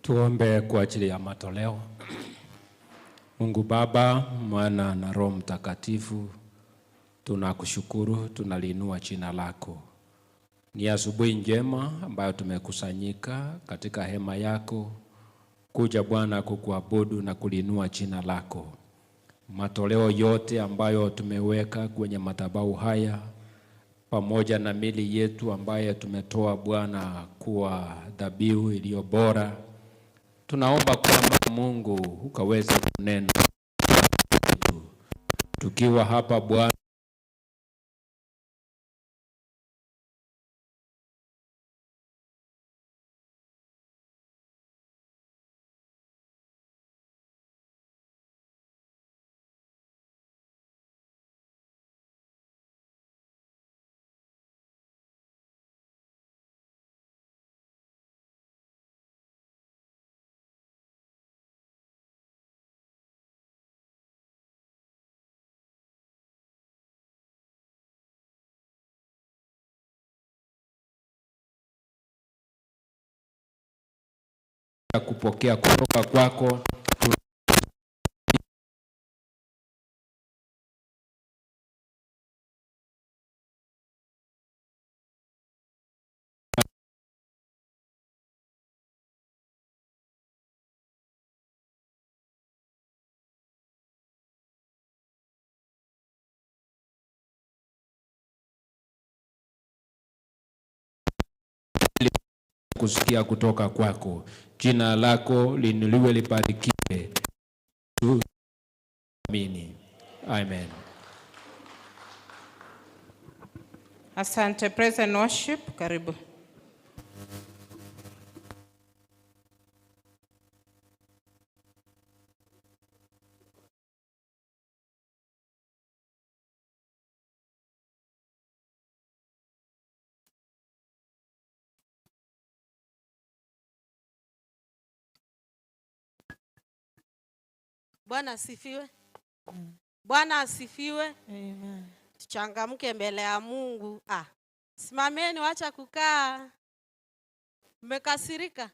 Tuombe kwa ajili ya matoleo. Mungu Baba, Mwana na Roho Mtakatifu, tunakushukuru, tunaliinua jina lako. Ni asubuhi njema ambayo tumekusanyika katika hema yako kuja Bwana kukuabudu na kuliinua jina lako. Matoleo yote ambayo tumeweka kwenye madhabahu haya pamoja na mili yetu ambayo tumetoa Bwana kuwa dhabihu iliyo bora, tunaomba kwamba Mungu ukaweze kunena tukiwa hapa Bwana, kupokea kutoka kwako. Kusikia kutoka kwako. Jina lako linuliwe, libarikiwe. Amini. Amen. Asante. Praise and worship. Karibu. Bwana asifiwe. Bwana asifiwe. Amen. Tuchangamke mbele ya Mungu. Simameni, wacha kukaa. Mmekasirika?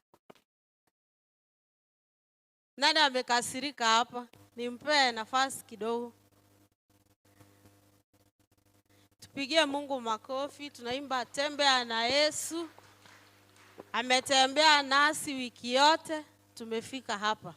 Nani amekasirika hapa? Nimpe nafasi kidogo. Tupigie Mungu makofi. Tunaimba tembea na Yesu. Ametembea nasi wiki yote, tumefika hapa.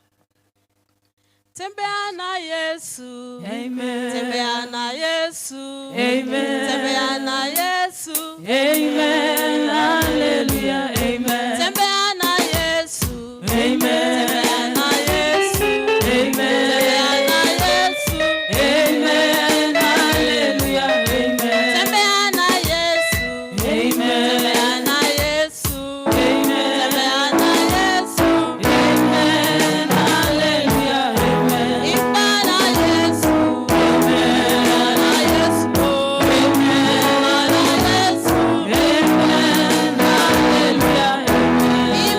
Tembea na Yesu. Amen. Tembea na Yesu. Amen. Tembea na Yesu. Amen. Hallelujah. Amen. Tembea na Yesu. Amen. Tembea na Yesu. Amen. Tembea na Yesu. Amen. Hallelujah. Amen. Tembea na Yesu. Amen. Tembea na Yesu. Amen. Tembea na Yesu. Amen. Hallelujah. Amen. Imba na Yesu. Amen. Na Yesu. Amen. Na Yesu. Amen. Hallelujah. Amen.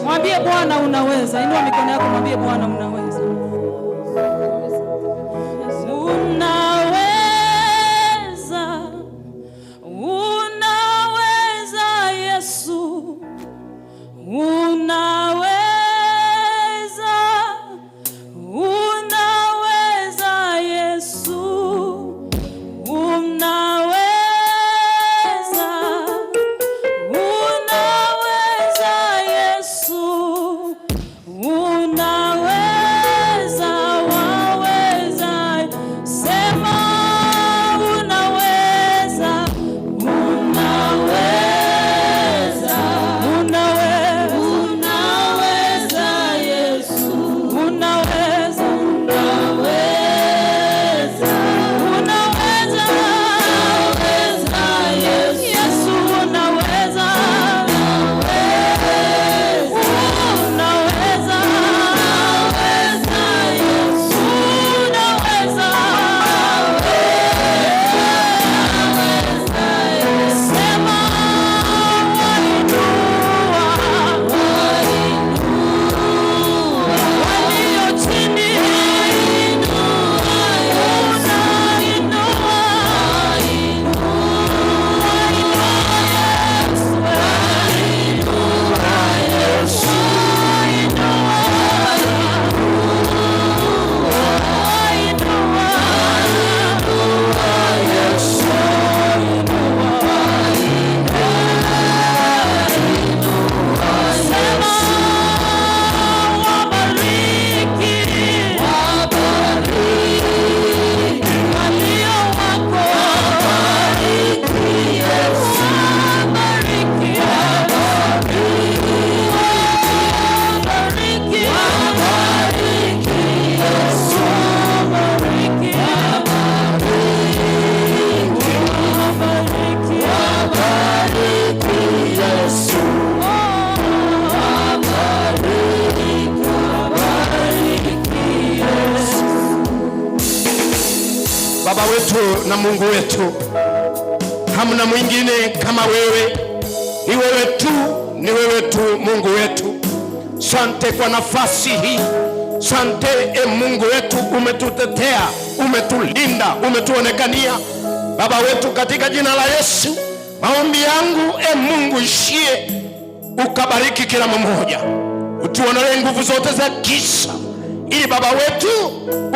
Mwambie Bwana unaweza. Inua mikono yako, mwambie Bwana unaweza. Unaweza. Unaweza Yesu. Unaweza. Unaweza Yesu. Unaweza. Baba wetu na Mungu wetu, hamna mwingine kama wewe. Ni wewe tu, ni wewe tu Mungu wetu. Sante kwa nafasi hii. Sante Mungu wetu, umetutetea, umetulinda, umetuonekania. Baba wetu, katika jina la Yesu, maombi yangu Mungu ishie, ukabariki kila mmoja, utuondolee nguvu zote za giza, ili Baba wetu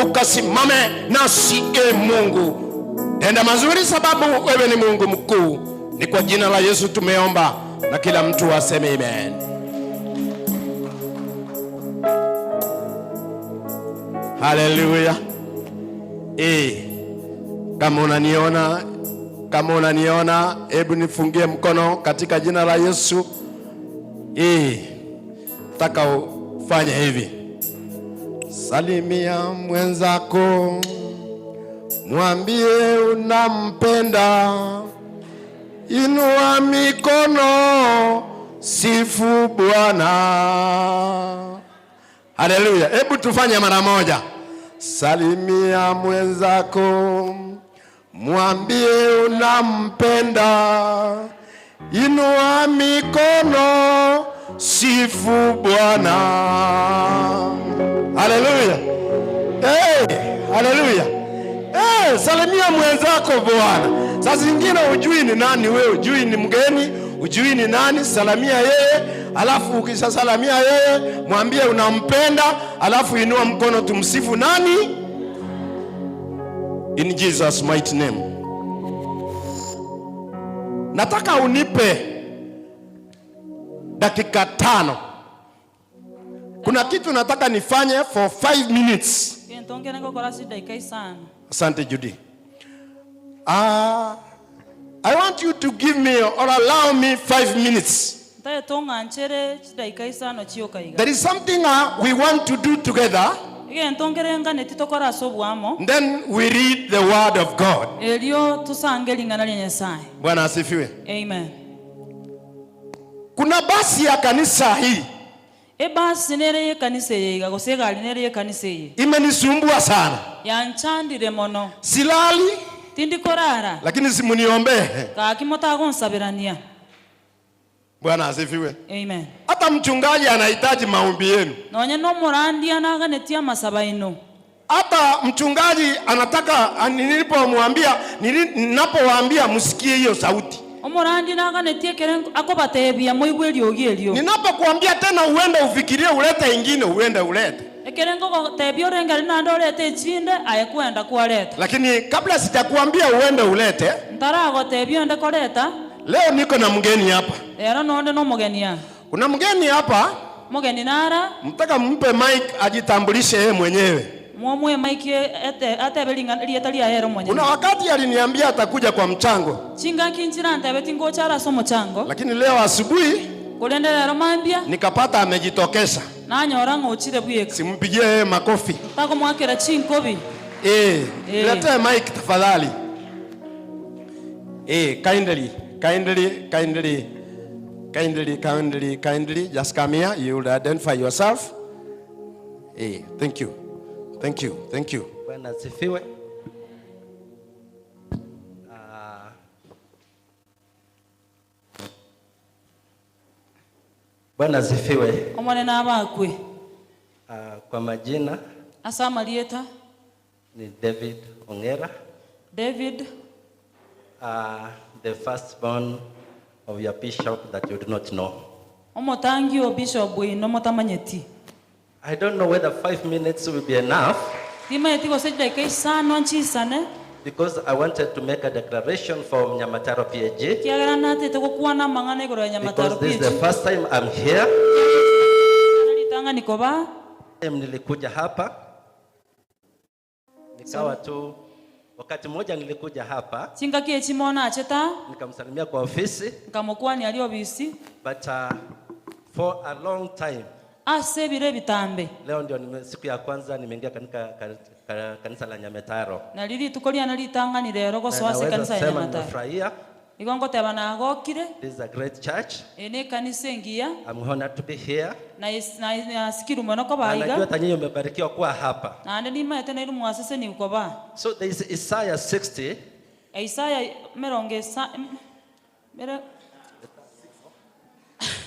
ukasimame nasi. Mungu, tenda mazuri, sababu wewe ni Mungu mkuu. Ni kwa jina la Yesu tumeomba, na kila mtu aseme amen. Haleluya. Kama unaniona, hebu nifungie mkono katika jina la Yesu. Nataka ufanye hivi. Salimia mwenzako, mwambie unampenda. Inua mikono, sifu Bwana. Haleluya. Hebu tufanye mara moja. Salimia mwenzako, mwambie unampenda. Inua mikono, sifu Bwana. Haleluya. Haleluya. Salimia mwenzako Bwana. Sasa zingine ujui ni nani wewe, ujui ni mgeni, ujui ni nani, salamia yeye. Alafu ukishasalamia yeye, mwambie unampenda, alafu inua mkono tumsifu nani? In Jesus mighty name. Nataka unipe dakika 5. Kuna kitu nataka nifanye for 5 minutes. Asante Judy. I want you to give me or allow me 5 minutes. There is something we want to do together. Then we read the word of God. Bwana asifiwe. Amen. Kuna basi ya kanisa hii. Basi nereye kanisa hii. Imenisumbua sana. Yanchandire mono. Silali. Tindikorara. Lakini simuniombe. Kakimota gonsabirania. Bwana asifiwe. Amen. Hata mchungaji anahitaji maombi yenu. Nonye no murandi anaganetia masabaino. Hata mchungaji anataka ninapowaambia msikie hiyo sauti. Omurandi naganetia keren akobatebia moigweli ogielio. Ninapokuambia tena uende ufikirie ulete ingine, uende ulete. Ekerengo tebio renga nando lete chinde ayekwenda kualeta. Lakini kabla sijakuambia uende ulete, ntarago tebio ende koleta. Leo niko na mgeni hapa. Era nonde no mgeni ya. Kuna mgeni hapa. Mgeni nara. Mtaka mpe mic ajitambulishe yeye mwenyewe. Mwamwe mic atebelinga lietalia hero mwenyewe. Kuna wakati aliniambia atakuja kwa mchango. Chinga kinchira ntebeti ngochara so mchango. Lakini leo asubuhi kulendera romambia nikapata amejitokeza. Na nyora ngochire buyeka. Simpigie yeye makofi. Tako mwakera chinkobi. Leta mic tafadhali. Kindly, just come here. You will identify yourself. Thank you. Bwana asifiwe. Bwana asifiwe. Omone na abakwe. Kwa majina Asama lieta ni David Ongera. David, the firstborn of your bishop that you do not know. Omotangi o bishop we no motamanyeti. I don't know whether 5 minutes will be enough. Because I wanted to make a declaration from Nyamataro Pag. Because this is the first time I'm here. Nilikuja hapa. Nikawa tu wakati mmoja nilikuja hapa. Nikamsalimia kwa ofisi. But for a long time. Leo ndio siku ya kwanza nimeingia katika kanisa la Nyamataro. Na lili tukolia nalitanga ni lero kwa swase kanisa ya Nyamataro. This is a great church. I'm honored to be here. Najua tanyi umebarikiwa kuwa hapa. So there is Isaiah 60.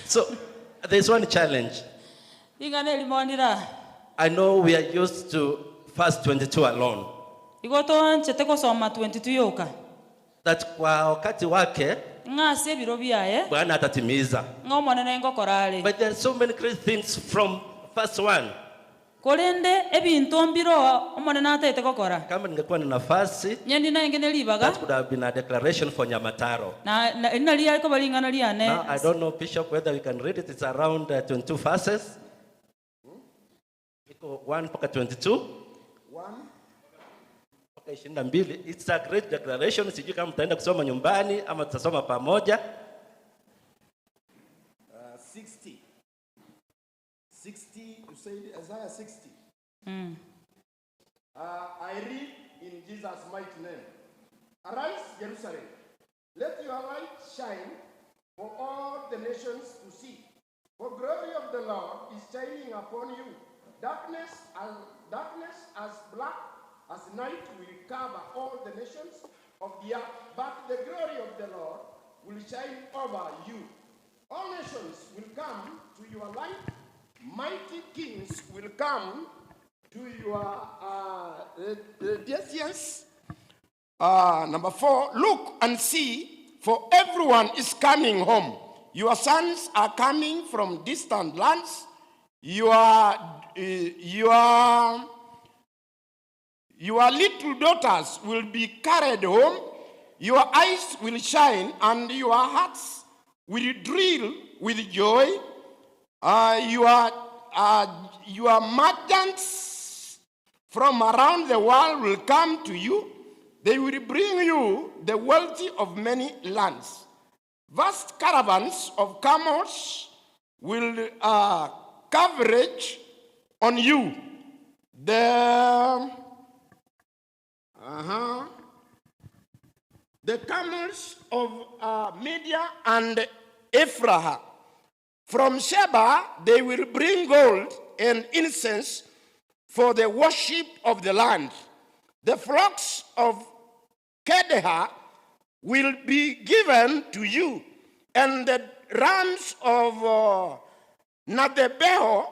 So there's one challenge. I know we are used to verse 22 alone. That kwa wakati wake Bwana atatimiza. But there are so many great things from verse 1. Kama ningekuwa na nafasi, that could have been a declaration for Nyamataro. Now, I don't know, Bishop, whether we can read it. It's around 22 verses. 1 mpaka 22. 1 mpaka 22. It's a great declaration. Sijui kama mtaenda kusoma nyumbani ama tutasoma pamoja. 60. 60, you said Isaiah 60. I read in Jesus' mighty name. Arise, Jerusalem. Let your light shine for all the nations to see. For glory of the Lord is shining upon you. Darkness as black as night will cover all the nations of the earth. But the glory of the Lord will shine over you. All nations will come to your light. Mighty kings will come to your distance. Number 4, look and see, for everyone is coming home. Your sons are coming from distant lands. Your little daughters will be carried home. Your eyes will shine and your hearts will thrill with joy. Your merchants from around the world will come to you. They will bring you the wealth of many lands. Vast caravans of camels will coverage on you. The camels of Media and Ephraim. From Sheba, they will bring gold and incense for the worship of the land. The flocks of Kedar will be given to you, and the rams of Nadebeho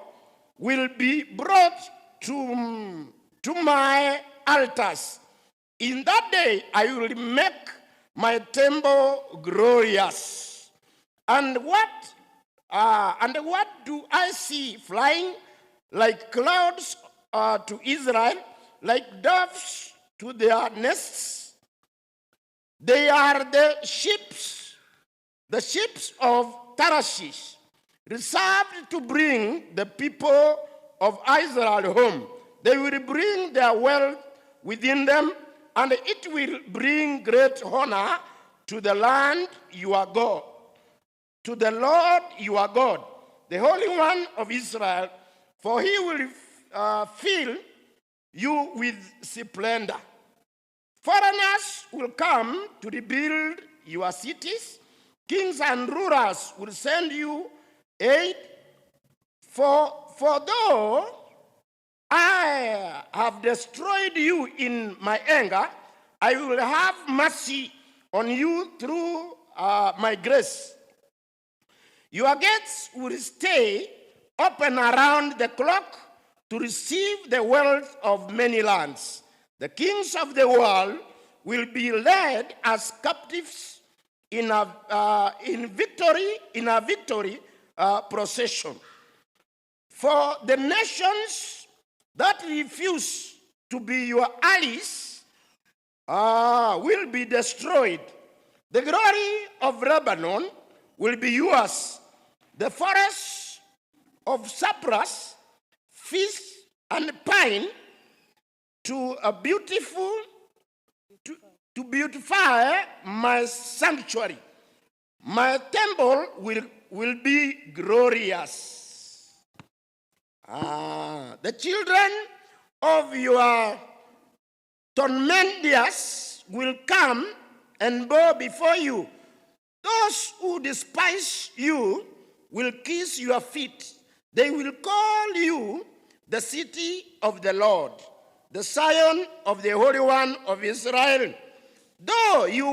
will be brought to my altars. In that day, I will make my temple glorious. And what do I see flying like clouds to Israel, like doves to their nests? They are the ships of Tarshish, reserved to bring the people of Israel home. They will bring their wealth within them, and it will bring great honor to the land your God, to the Lord your God, the Holy One of Israel, for he will fill you with splendor. Foreigners will come to rebuild your cities. Kings and rulers will send you aid. For though I have destroyed you in my anger, I will have mercy on you through my grace. Your gates will stay open around the clock to receive the wealth of many lands. The kings of the world will be led as captives in a victory procession. For the nations that refuse to be your allies will be destroyed. The glory of Lebanon will be yours. The forests of cypress, fish, and pine to beautify my sanctuary. My temple will be glorious. The children of your tormentors will come and bow before you. Those who despise you will kiss your feet. They will call you the city of the Lord, the Zion of the Holy One of Israel. Though you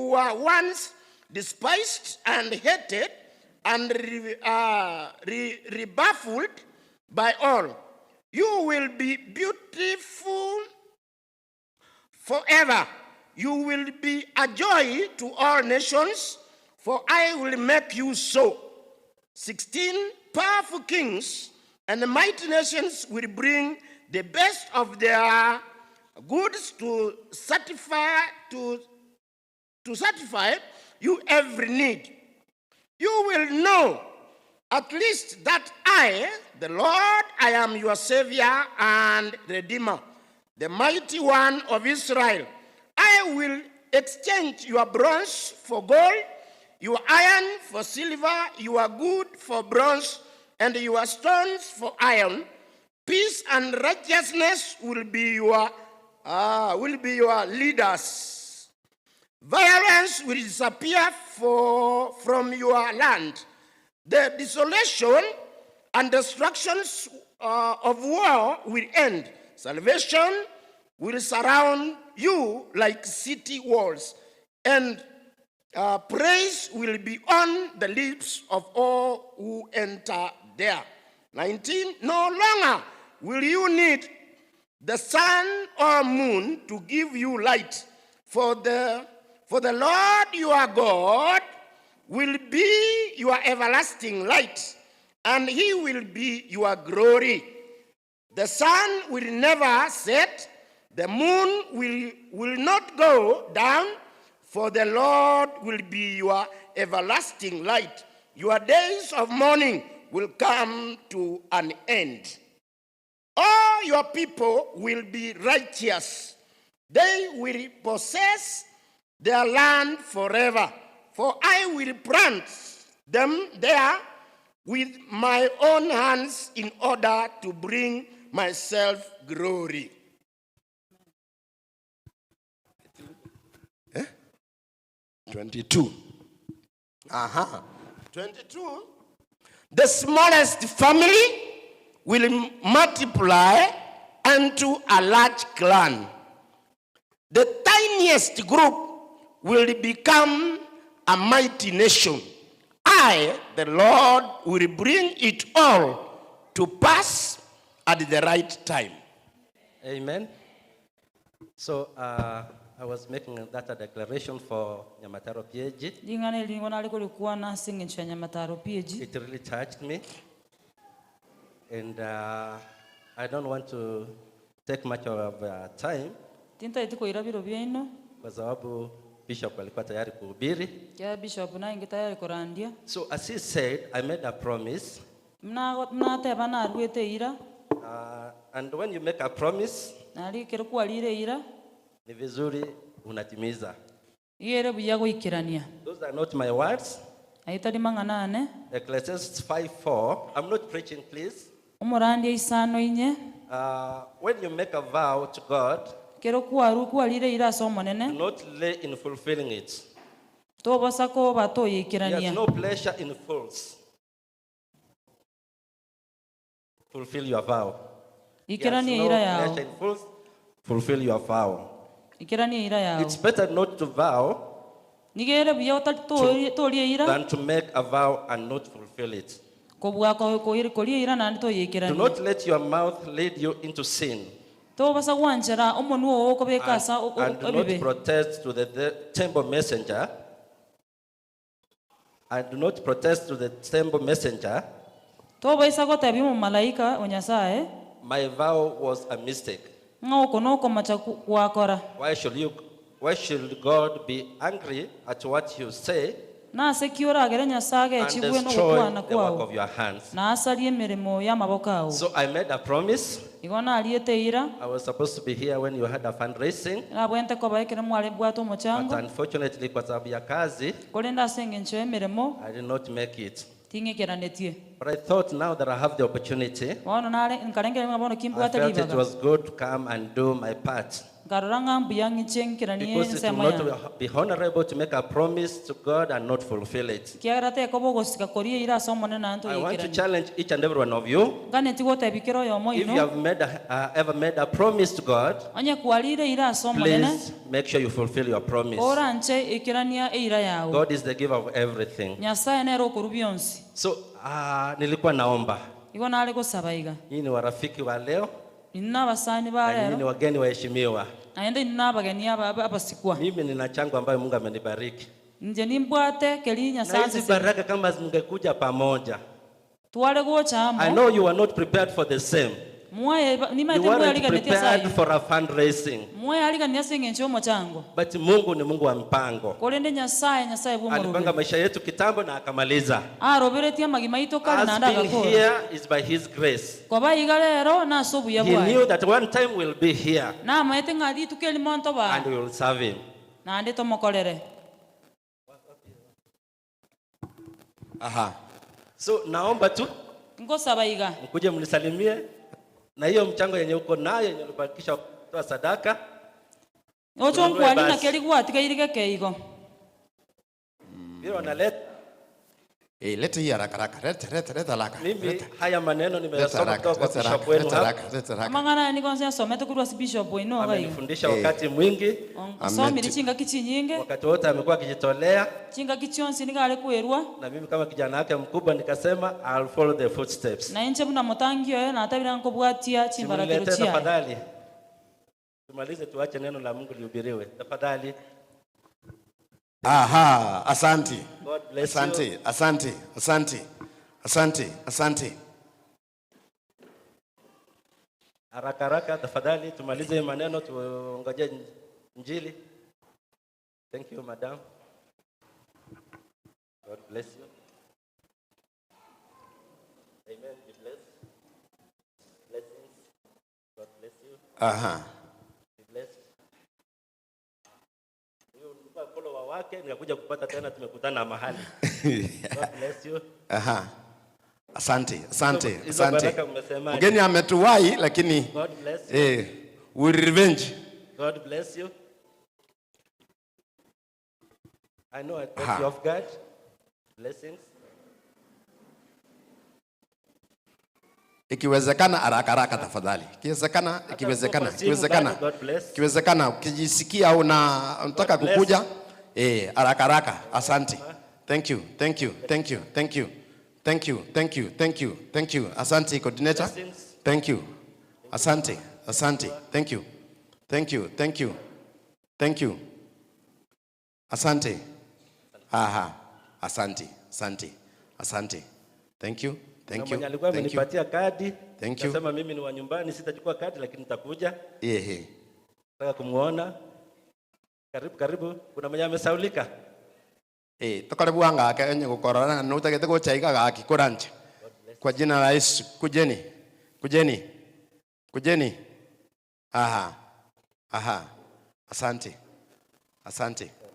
were once despised and hated and rebuffed by all, you will be beautiful forever. You will be a joy to all nations, for I will make you so. 16 powerful kings and the mighty nations will bring the best of their goods to satisfy you every need. You will know at least that I, the Lord, I am your Savior and Redeemer, the mighty one of Israel. I will exchange your bronze for gold, your iron for silver, your wood for bronze, and your stones for iron. Peace and righteousness will be your leaders. Violence will disappear from your land. The desolation and destructions of war will end. Salvation will surround you like city walls, and praise will be on the lips of all who enter there. 19, no longer will you need the sun or moon to give you light, for the Lord your God will be your everlasting light, and he will be your glory. The sun will never set, the moon will not go down, for the Lord will be your everlasting light. Your days of mourning will come to an end. All your people will be righteous. They will possess their land forever, for I will plant them there with my own hands in order to bring myself glory. 22. 22. The smallest family will multiply unto a large clan. The tiniest group will become a mighty nation. I, the Lord, will bring it all to pass at the right time. Amen. So I was making that a declaration for Nyamataro Pag. It really touched me. And I don't want to take much of time. Kwa sababu Bishop alikuwa tayari kuhubiri. So as he said, I made a promise. And when you make a promise, ni vizuri unatimiza. Those are not my words. Ecclesiastes 5:4. I'm not preaching, please. When you make a vow to God, do not delay in fulfilling it. He has no pleasure in fools. Fulfill your vow. He has no pleasure in fools. Fulfill your vow. It's better not to vow than to make a vow and not fulfill it. Do not let your mouth lead you into sin. And do not protest to the temple messenger. And do not protest to the temple messenger. My vow was a mistake. Why should God be angry at what you say and destroy the work of your hands? So I made a promise. I was supposed to be here when you had a fundraising, but unfortunately kwa sababu ya kazi, I did not make it. But I thought now that I have the opportunity, I felt it was good to come and do my part. Because it will not be honorable to make a promise to God and not fulfill it. I want to challenge each and every one of you. If you have ever made a promise to God, please make sure you fulfill your promise. God is the giver of everything. So, nilikuwa naomba. Hii ni warafiki wa leo. Na nyinyi ni wageni waheshimiwa. Mimi nina chango ambayo Mungu amenibariki. Na hizi baraka kama zingekuja pamoja. I know you are not prepared for the same. You weren't prepared for a fundraising. But Mungu ni Mungu wa mpango. Alipanga maisha yetu kitambo na akamaliza. Us being here is by His grace. He knew that one time we'll be here. And we will serve Him. So naomba tu mkuje mnisalimie. Na hiyo mchango yenye uko nayo yenye ulibakisha kutoa sadaka. Bila wanaleta. Leta hii haraka haraka. Leta haraka. Mimi haya maneno nimeyasoma kutoka kwa bishop wenu hapa. Amangana ni kwanza somete kuri bishop wenu hapa. Amenifundisha wakati mwingi. Wakati wote amekuwa akijitolea. Na mimi kama kijana wake mkubwa nikasema I'll follow the footsteps. Na nje mna mutangio na atabira nkobwatia chimbaragiro chia. Tafadhali. Tumalize tuache neno la Mungu lihubiriwe. Tafadhali. Aha, asante. God bless you. Asante. Haraka tafadhali tumalize maneno tuongoje injili. Thank you, madam. God bless you. Amen. Be blessed. Blessings. God bless you. Be blessed. Follower wake nikakuja kupata tena tumekutana mahali. God bless you. Asante. Mgeni ametuwai lakini God bless you. We revenge. God bless you. I know I thank you of God. Blessings. Ikiwezekana haraka tafadhali. Ikiwezekana ukijisikia au unataka kukuja haraka. Asante. Thank you. Asante coordinator. Thank you. Asante. Thank you. Asante. Asante. Thank you. Mwenye alikuwa amenipatia kadi. Nasema mimi ni wa nyumbani sitachukua kadi lakini nitakuja. Nataka kumuona. Karibu. Kuna mwenye amesaulika. Tukaribu anga akenye gukorana na utagete guchaiga akikuranja. Kwa jina la Yesu kujeni. Asante.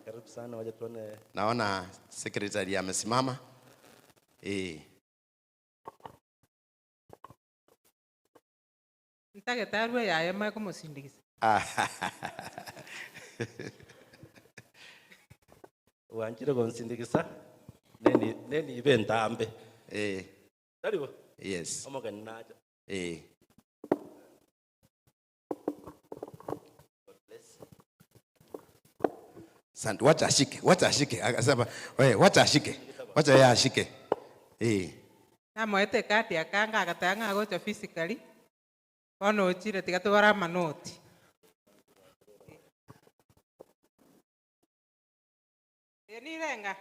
Karibu sana waje tuone. Naona secretary amesimama. Ntagetarwe yaye ma kumusindikiza. Wanjire gonsindikiza. Neni ibenta ambe. Karibu. Yes. Omoga ninaja. Santi wacha ashike. Akasema, wacha ashike. Wacha yeye ashike. Na moete kati akanga agatanga gocha physically. Ono chire tigatwara manoti. Yeni renga.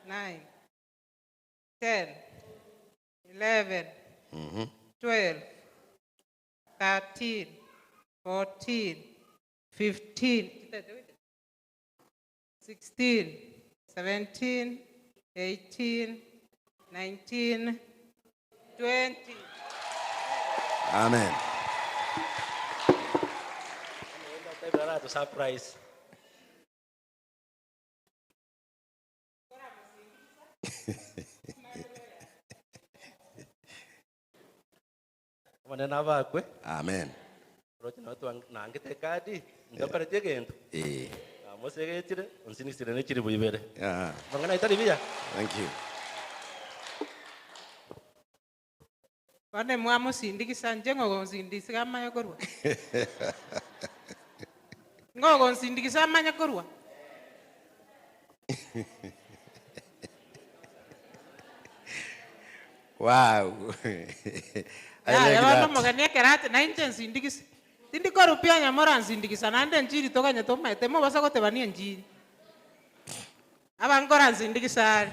Nine, 10, 11, 12, 13, 14, 15, 16, 17, 18, 19, 20. Amen. Surprise. Amen. Thank you. Wane mwamu sindikisa njengo sindikisa manya korwa. Ngogo sindikisa manya korwa. Wow. Ya wano mogania kerate na inten sindikisa. Tindi koru pia nyamora sindikisa na ande njiri toka nyatoma etemo basa ko tebani njiri. Abangora sindikisa.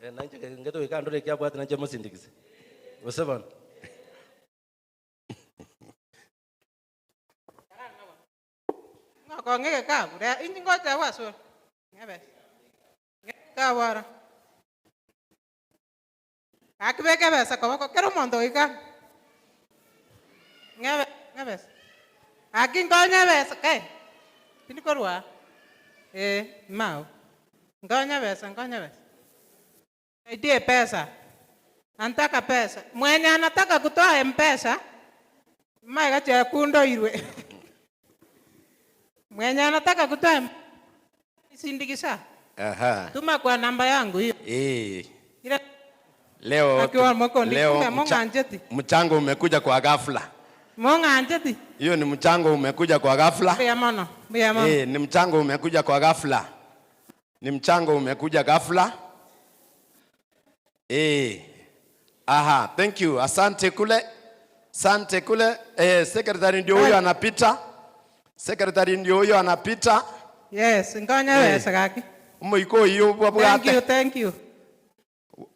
Nanje ngeto ikandole kyabwati nanje musindikise. Usebona. Ngako ngeke kabu re inji ngoja waso. Ngebe. Ngekawara. Akibeke besa ko kero mondo ika. Ngebe. Akin ko nyebesa kai. Tini korwa. Mau. Ngonya besa. Idie pesa. Antaka pesa. Mwenye anataka kutoa M-Pesa. Maiga cha kundo irwe. Mwenye anataka kutoa sindikisa. Aha. Tuma kwa namba yangu hiyo. Leo mchango umekuja kwa ghafla. Monganjeti. Hiyo ni mchango umekuja kwa ghafla. Biamono. Ni mchango umekuja kwa ghafla. Ni mchango umekuja ghafla. Aha, thank you. Asante kule. Secretary ndio huyo anapita. Yes, ngonya wesa kaki. Umuiko iyo babugate. Thank you.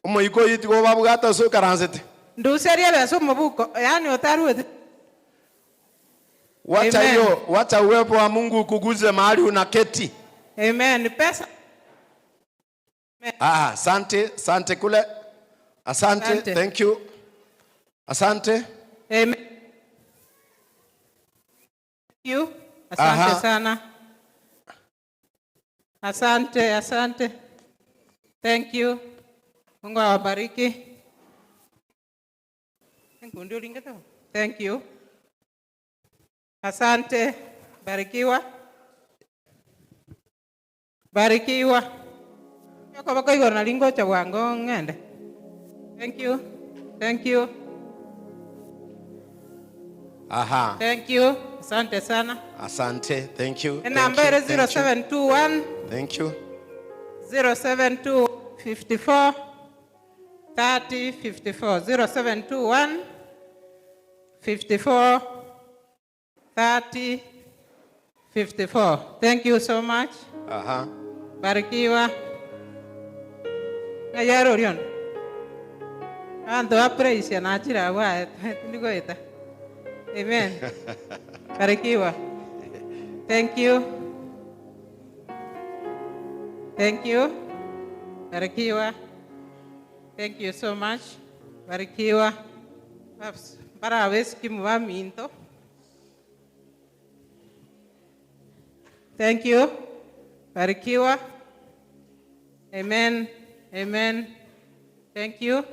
Umuiko yitiko babugate so karansete. Nduseria beso mabuko, yani otaruete. Wacha uwepo wa Mungu kuguze mahali unaketi. Amen. Pesa. Asante kule. Asante. Thank you. Asante. Amen. Thank you. Asante sana. Asante. Thank you. Mungu awabariki. Thank you. Asante. Barikiwa. Yoko bako igor na lingo cha wango ngende. Thank you. Aha. Thank you. Asante sana. Asante. Thank you. Number 0721. Thank you. 07254 3054. 0721 54 30 54. Thank you so much. Aha. Barikiwa. Ngayaro rion. Ando aprecia na chira wa ndiko ita. Amen. Barikiwa. Thank you. Barikiwa. Thank you so much. Barikiwa. Para vez que me va minto. Thank you. Barikiwa. Amen. Thank you.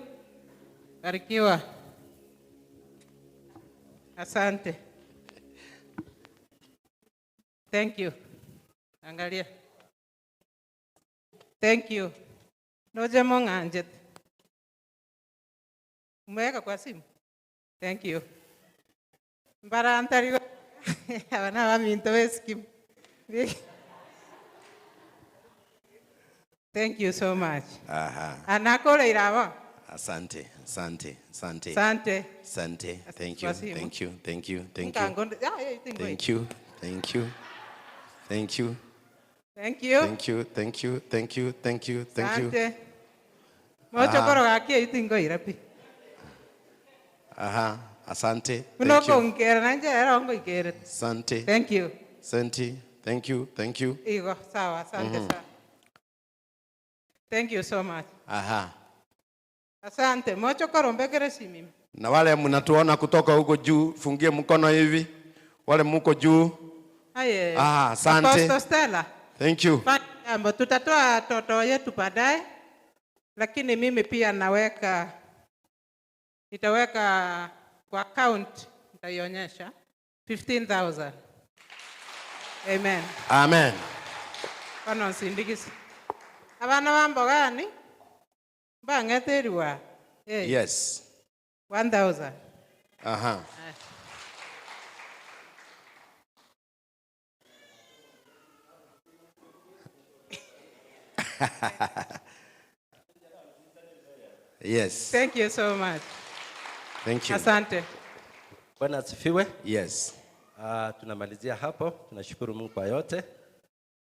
Barikiwa. Asante. Thank you. Angalia. Thank you. Noja monganjet. Umeweka kwa simu. Thank you. Mbara antariwa. Wana waminto weskim. Thank you so much. Aha. Anakole irawa. Asante. Sante. Thank you. Thank you. Thank you. Mocho koro akia itingo irapi. Aha. Asante. Unoko ngera nanje era ongo ikere. Asante. Thank you. Asante. Thank you. Igo, sawa, asante sana. Thank you so much. Aha. Asante. Mocho koro mbekere simimi. Na wale mnatuona kutoka huko juu, fungie mkono hivi. Wale mko juu. Aye. Asante. Apostle Stella. Thank you. Ambo tutatoa toto yetu baadaye, lakini mimi pia nitaweka kwa account, nitaionyesha 15,000. Amen. Amen. Kono sindikisi. Abana bambo gani? Bangeteriwa. Hey. Yes. 1,000. Aha. Yes. Thank you so much. Thank you. Asante. Bwana asifiwe. Yes. Tunamalizia hapo. Tunashukuru Mungu kwa yote.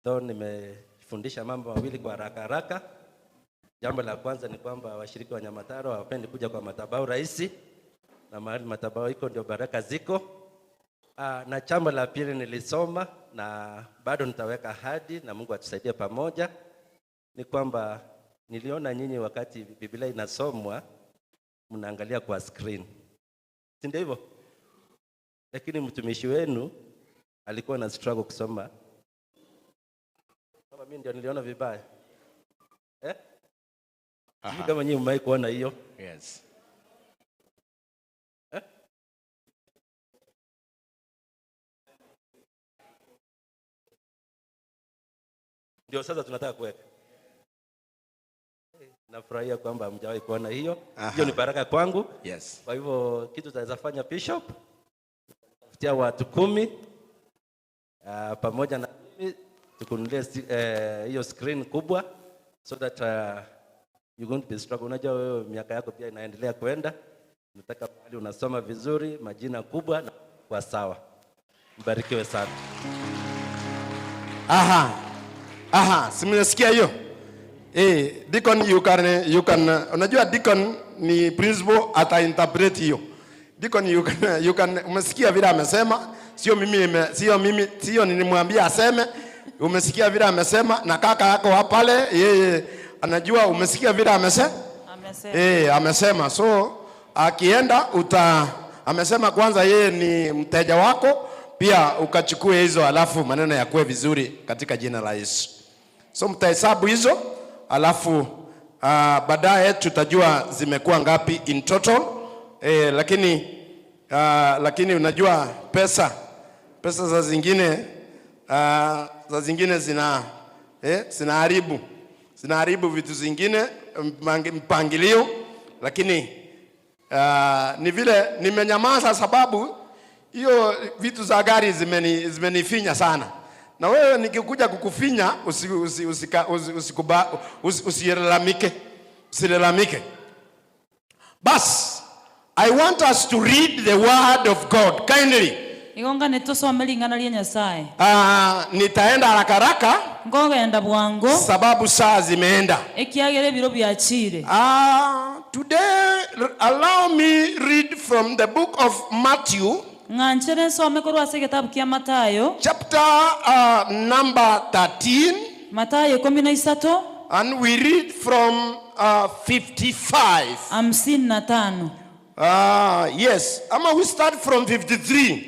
Though nimefundisha mambo mawili kwa haraka. Jambo la kwanza ni kwamba washiriki wa Nyamataro hawapendi kuja kwa madhabahu rahisi, na mahali madhabahu iko ndio baraka ziko. Na jambo la pili nilisoma na bado nitaweka ahadi na Mungu atusaidie pamoja, ni kwamba niliona nyinyi wakati Biblia inasomwa mnaangalia kwa screen. Si ndio hivyo? Lakini mtumishi wenu alikuwa na struggle kusoma. Kama mimi ndio niliona vibaya. Kama nyinyi mmai kuona hiyo? Yes. Ndio sasa tunataka kuweka. Nafurahia kwamba hamjawahi kuona hiyo. Hiyo ni baraka kwangu. Yes. Kwa hivyo kitu tutaweza fanya Bishop, kutia watu 10 pamoja na mimi tukunulie hiyo screen kubwa, so that you won't be struggle. Unajua wewe miaka yako pia inaendelea kwenda. Nataka pale unasoma vizuri, majina kubwa na kwa sawa. Mbarikiwe sana. Aha, simnasikia hiyo? Deacon you can unajua deacon ni principal ata interpret hiyo. Deacon you can umesikia vile amesema, sio nilimwambia aseme, umesikia vile amesema, na kaka yako pale yeye anajua umesikia vile amesema. Amesema. So akienda amesema kwanza yeye ni mteja wako, pia ukachukue hizo alafu maneno yakuwe vizuri katika jina la Yesu. So mtahesabu hizo alafu baadaye tutajua zimekuwa ngapi in total. Lakini unajua pesa za zingine zinaharibu vitu zingine, mpangilio, lakini ni vile nimenyamaza sababu hiyo vitu za gari zimenifinya sana. Na wewe nikikuja kukufinya usilalamike. Bas, I want us to read the word of God kindly. Nitaenda haraka sababu saa zimeenda. Today allow me read from the book of Matthew, chapter number 13, and we read from 55. Yes, we start from 53.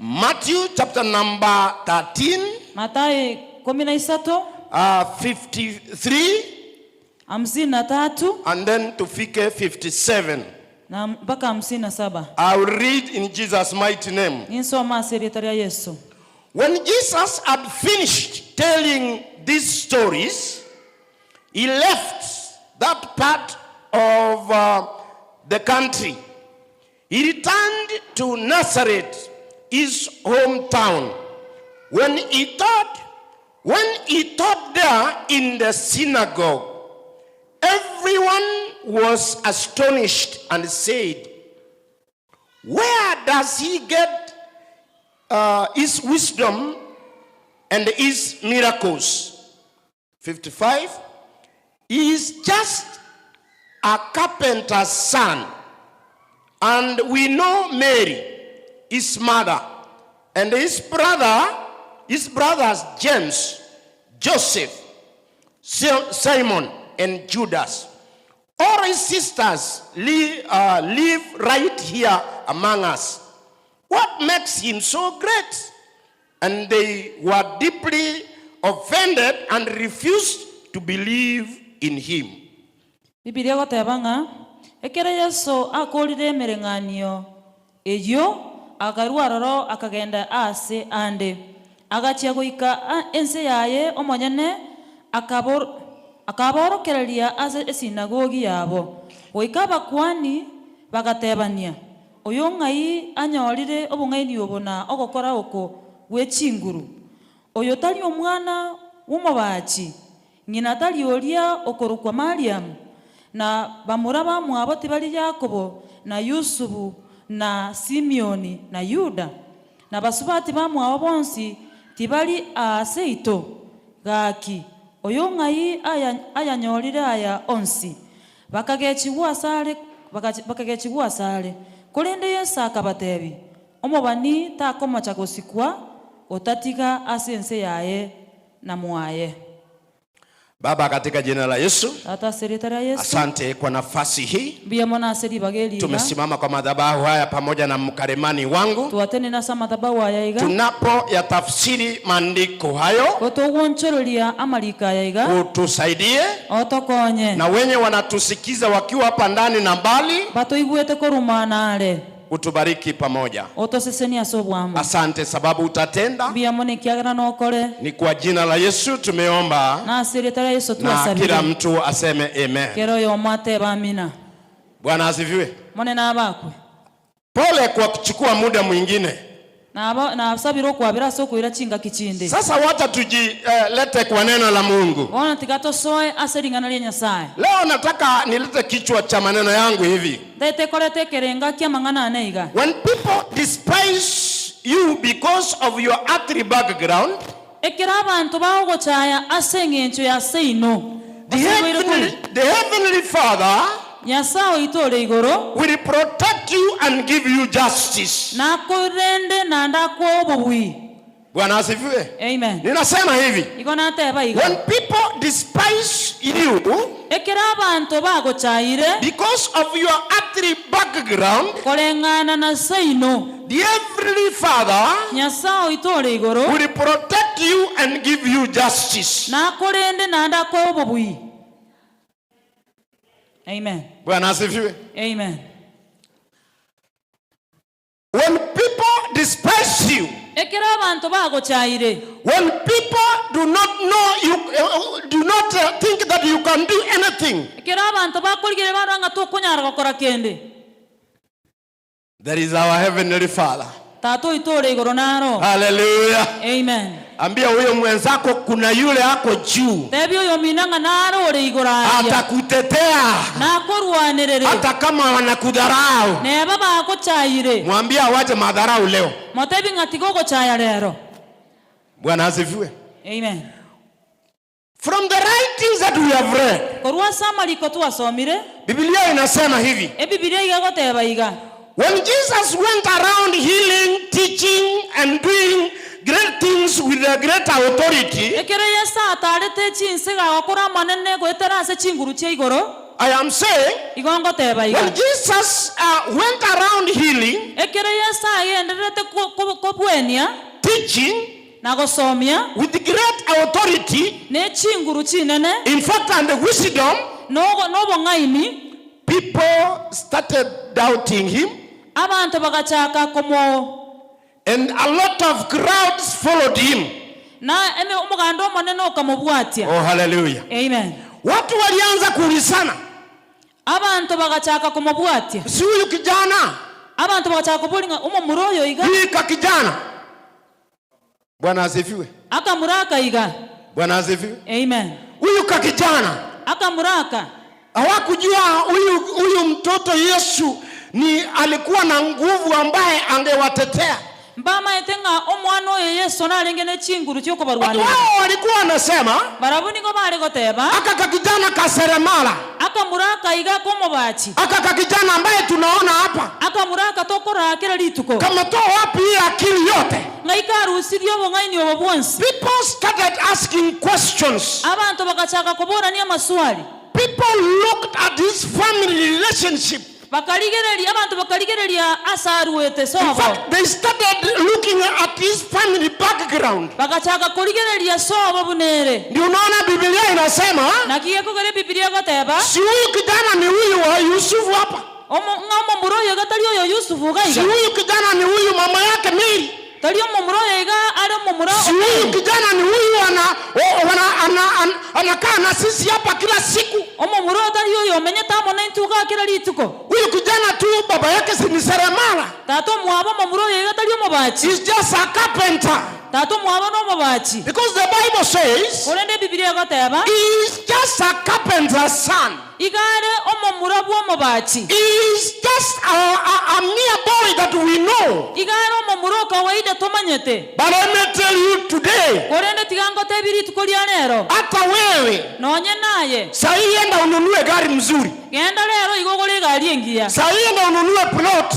Matthew chapter number 13, 53, and then to 57. I will read in Jesus' mighty name. When Jesus had finished telling these stories, he left that part of the country. He returned to Nazareth, his hometown. When he taught there in the synagogue, everyone was astonished and said, "Where does he get his wisdom and his miracles?" 55. He is just a carpenter's son, and we know Mary, his mother, and his brothers James, Joseph, Simon, and Judas. All his sisters live right here among us. What makes him so great? And they were deeply offended and refused to believe in him. Biblia gotebanga ekere Yesu akolire merenganio eyo akarua roro akagenda ase ande agachia goika ense yaye omonyene akaborokereria ase esinagogi yabo goika bakwani bagatebania oyo ngai anyorire obungaini obona ogokora oko gwechinguru oyo tali omwana w'umubachi ngina tali oria okorukwa Mariam na bamuraba mwabo tibali Yakobo na Yusufu na Simeoni na Yuda na basubati bamwabo bonsi tibali aseito gaki oyo ngai ayanyorire aya onsi bakagechigwa sale kolende Yesu akabatebi omobani takomacha gosikwa otatiga asense yaye na mwaye. Baba, katika jina la Yesu, asante kwa nafasi hii. Tumesimama kwa madhabahu haya pamoja na mkarimani wangu, tunapo ya tafsiri maandiko hayo, utusaidie na wenye wanatusikiza wakiwa hapa ndani na mbali, utubariki pamoja. Asante sababu utatenda. Ni kwa jina la Yesu tumeomba, na kila mtu aseme amen. Bwana asifiwe. Pole kwa kuchukua muda mwingine. Sasa wacha tujilete kwa neno la Mungu. Leo nataka nilete kichwa cha maneno yangu hivi: when people despise you because of your earthly background, the heavenly Father will protect you and give you justice. Bwana asifiwe. Amen. Ninasema hivi: when people despise you because of your earthly background, the heavenly Father will protect you and give you justice. Amen. Bwana asifiwe. Amen. When people despise you, when people do not know you, do not think that you can do anything, there is our heavenly Father. Hallelujah. Amen. Ambia huyo mwenzako kuna yule ako juu, atakutetea hata kama wanakudharau. Mwambia waje madharau leo. Bwana asifiwe. Amen. From the writings that we have read, Biblia inasema hivi: when Jesus went around healing, teaching and doing great things with a great authority, I am saying, when Jesus went around healing, teaching with great authority, in fact and the wisdom, people started doubting him, and a lot of crowds followed him. Oh, hallelujah. Amen. Watu walianza kuulizana, si huyu kijana, hii kijana. Bwana asifiwe. Bwana asifiwe. Amen. Huyu kijana hawakujua huyu mtoto Yesu ni alikuwa na nguvu ambaye angewatetea. Wao walikuwa wanasema, aka kijana kaseremala, aka kijana ambaye tunaona hapa, kama toa wapi hii akili yote? People started asking questions. People looked at his family relationship In fact, they started looking at his family background. Ndio unaona Biblia inasema si huyu kijana ni huyu wa Yusufu hapa. Si huyu kijana ni huyu mama yake Mary. Si huyu kijana ni huyu anakaa na sisi hapa kila siku. Huyu kijana tu baba yake ni seremala. He's just a carpenter. Because the Bible says he is just a carpenter's son. He is just a mere boy that we know. But let me tell you today, hata wewe sahi enda ununue gari mzuri, sahi enda ununue plot,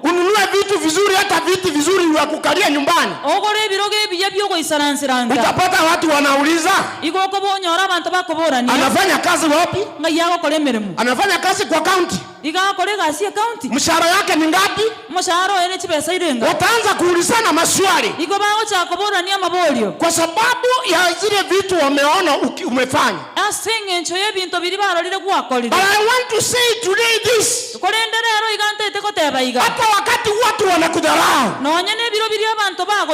ununue vitu vizuri, hata viti vizuri vya kukalia nyumbani. Utapata watu wanauliza, anafanya kazi wapi? Anafanya kazi kwa county. Mshahara yake ni ngapi? Wataanza kuulizana maswali kwa sababu ya zile vitu wameona umefanya. But I want to say today this, hata wakati watu wanakudharau,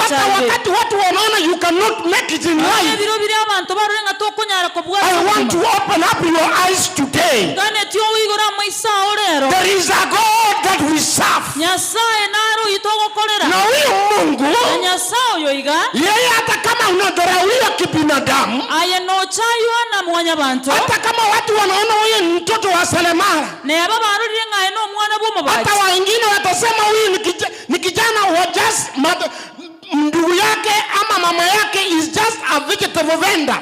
hata wakati watu wanaona you cannot make it in life, I want to open up your eyes today. There is a God that we serve. Na huyu Mungu, yeye hata kama unadharauliwa kibinadamu, hata kama watu wanaona wewe ni mtoto wa seremala, hata wengine watasema huyu ni kijana wa just ndugu yake ama mama yake is just a vegetable vendor.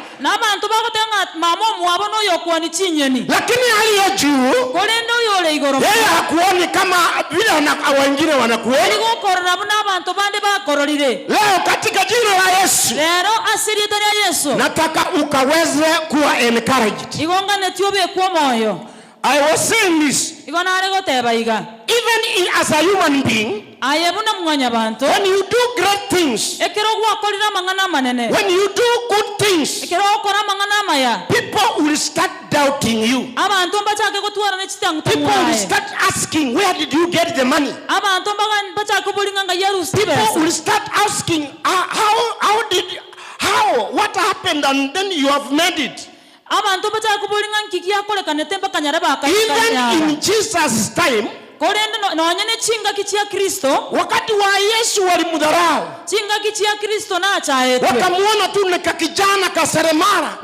Lakini hali ya juu, yeye hakuoni kama vile wengine wanakuona. Leo katika jina la Yesu, nataka ukaweze kuwa encouraged. I was saying this, even as a human being, when you do great things, when you do good things, people will start doubting you. People will start asking, where did you get the money? People will start asking, what happened, and then you have made it. Even in Jesus' time, wakati wa Yesu walimdharau, wakamuona tu ni kijana kaseremala,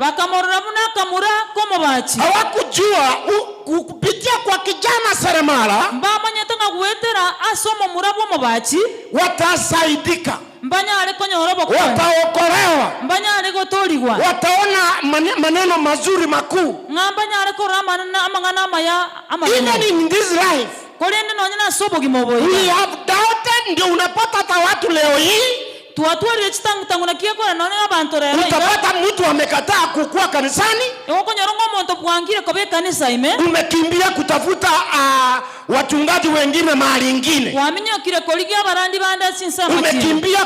hawakujua kupitia kwa kijana seremala watasaidika, wataokolewa, wataona maneno mazuri makuu. Even in this life, we have doubted. Ndio unapata hata watu leo hii utapata mtu amekataa kukua kanisani, umekimbia kutafuta wachungaji wengine mahali ingine, umekimbia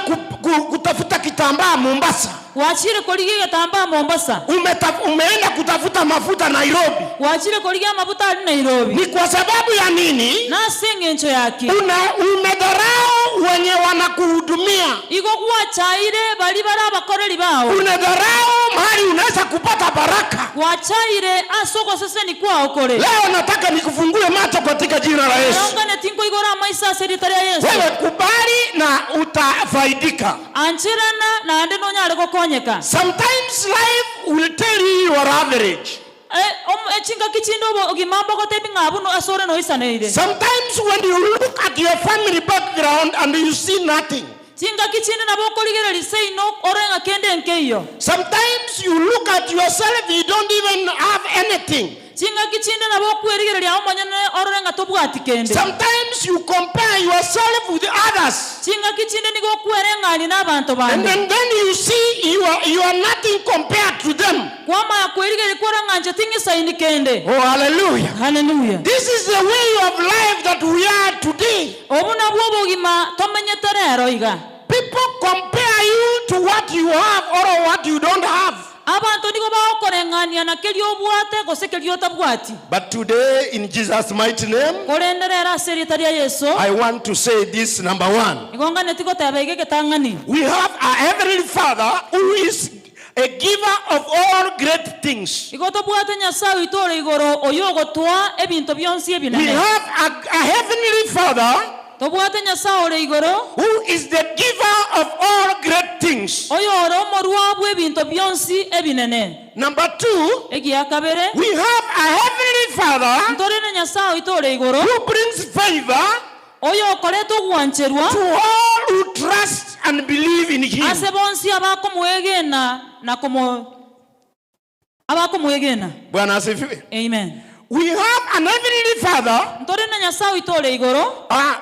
kutafuta kitambaa Mombasa, umeenda kutafuta mafuta Nairobi. Ni kwa sababu ya nini? Umedharau wenye wanakuhudumia, unadharau mahali unaweza kupata baraka. Leo nataka nikufungue macho katika jina la Yesu. Wewe kubali na utafaidika. Sometimes life will tell you you are average. Sometimes when you look at your family background and you see nothing. Sometimes you look at yourself, you don't even have anything. Sometimes you compare yourself with others, and then you see you are nothing compared to them. Oh, hallelujah. Hallelujah. This is the way of life that we are today. People compare you to what you have or what you don't have. But today, in Jesus' mighty name, I want to say this, number one. We have a heavenly Father who is a giver of all great things. We have a heavenly Father who is the giver of all great things. Number two, we have a heavenly Father who brings favor to all who trust and believe in Him. Amen. We have an heavenly Father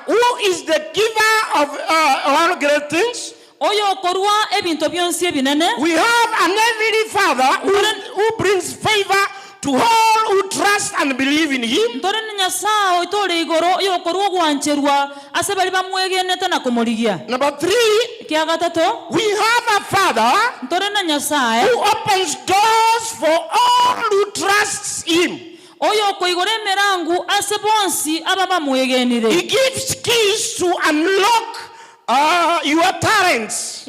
who is the giver of all great things. We have an heavenly Father who brings favor to all who trust and believe in Him. Number three, we have a Father who opens doors for all who trust Him. He gives keys to unlock your talents